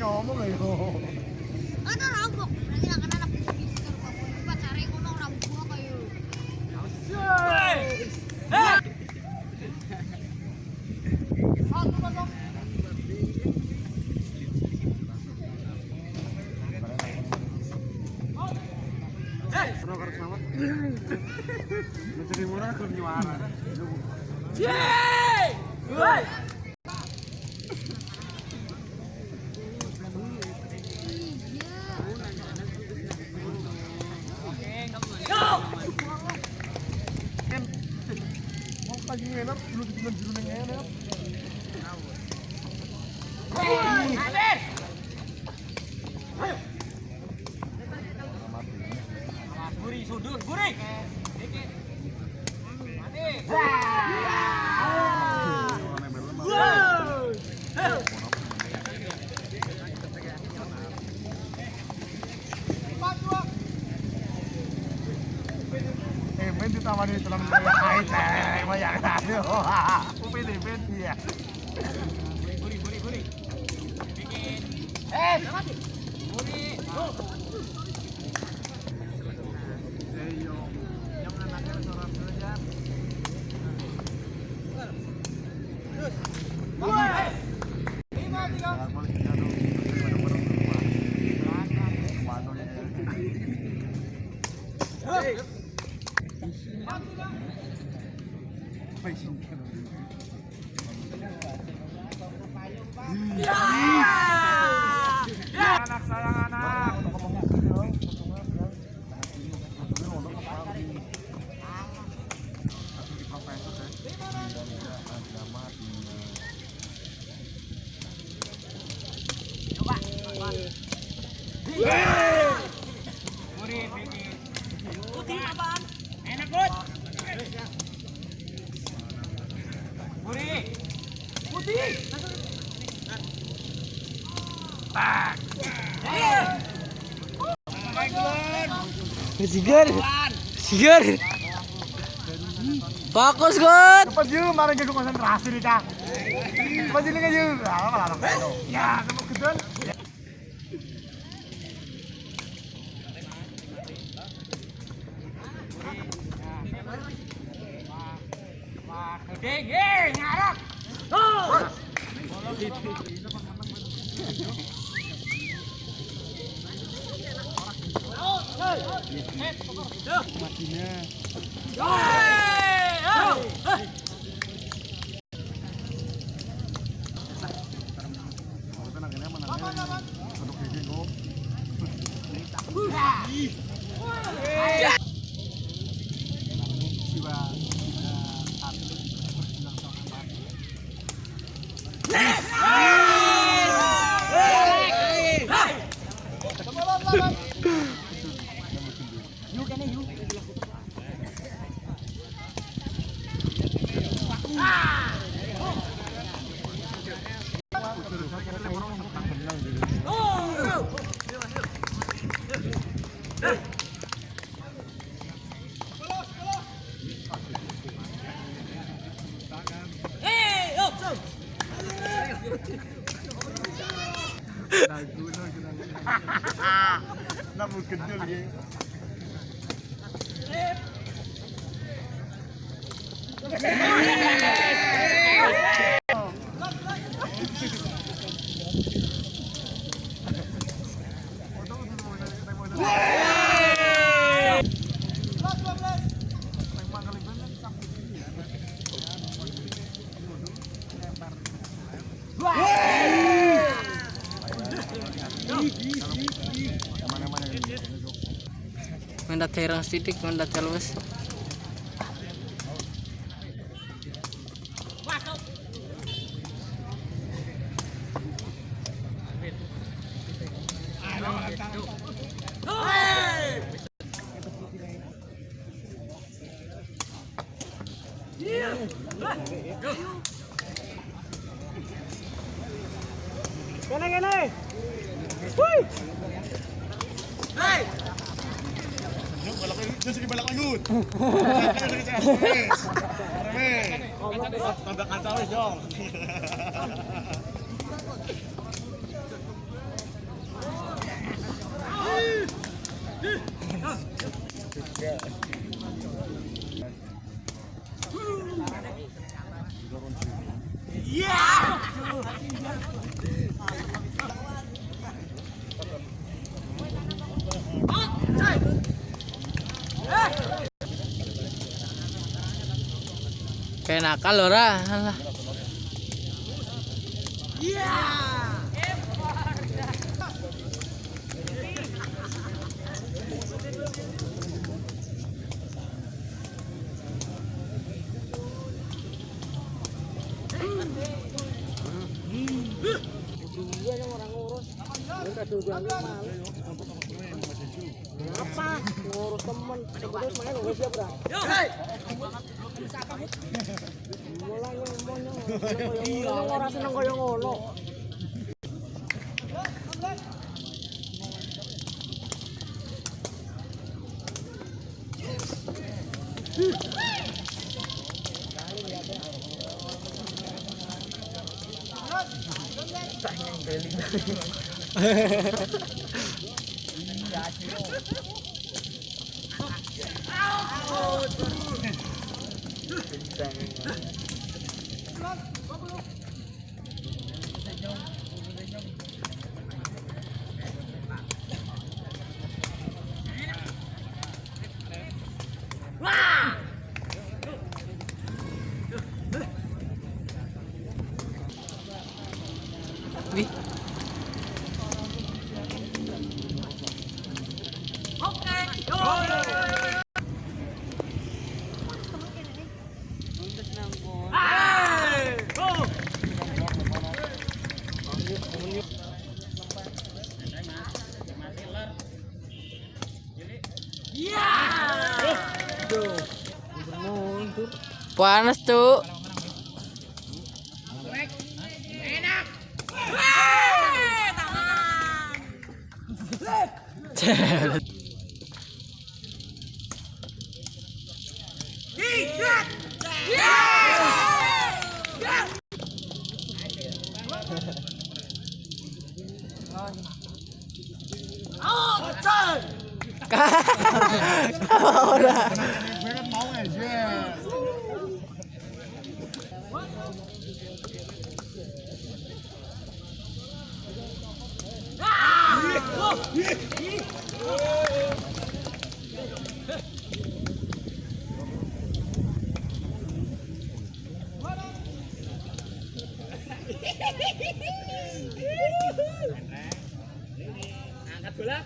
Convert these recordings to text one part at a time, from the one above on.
ngomong ayo. Ano rambok? Nanti akan anak pinter kamu lupa cari kono rambok kayu. Lagi enak, belum bilang enak. Buri sudut, buri. Ben ditawari dalam kait banyak tadi. Ben iya. Buri. Bikin. Buri. Ayo. Yang anaknya seorang saja. Terus. Anak sayang anak. Buri bikin. Putih apaan? Enak bud. Buri. Putih. Sigar. Fokus, Gun. Cepat yuk, mari kita konsentrasi nih, Kak. Cepat sini kan yuk. Malah ya, kamu gedon. Ding, ngarap. Namun gedul ya. Mendat herang sidik, mendat kalus. Kene. Wih. Hey. Terus sige balak langut. Tambah kacau wis, Jong. Kayak nakal ora. Alah. Ngurus temen, terus main nggak siap dah. Mulai ngomong orang seneng kaya ngono. Wih. Panas tuh. Celet. Ora. Gue kan mau aja. Angkat bola.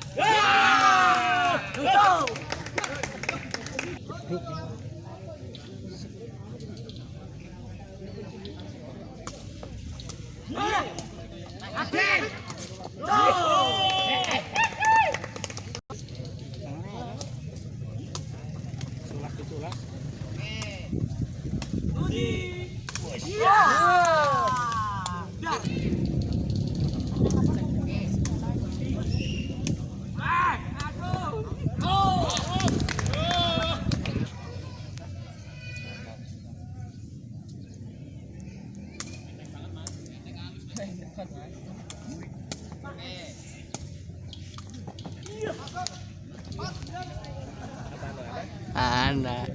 Anda.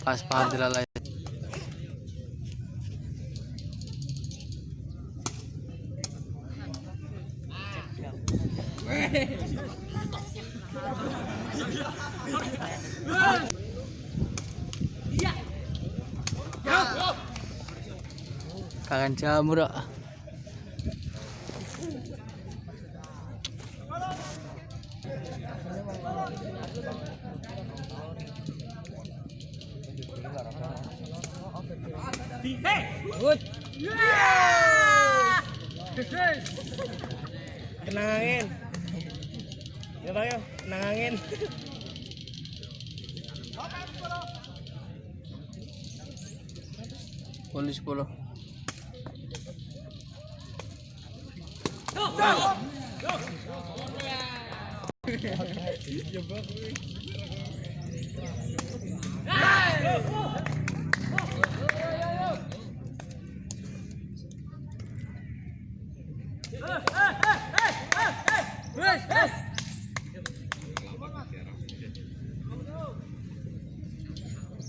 Pas Fadila lah. Kakan jamur. Good. Kenang angin. Ya Bang ya, kenang angin. 10.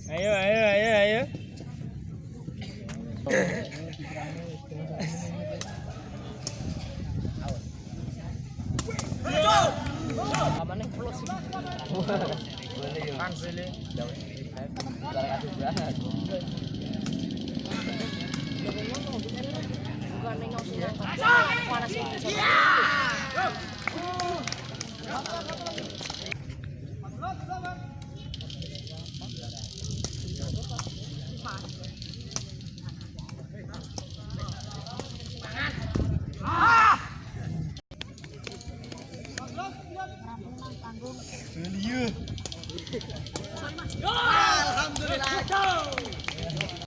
Ayo. Alhamdulillah.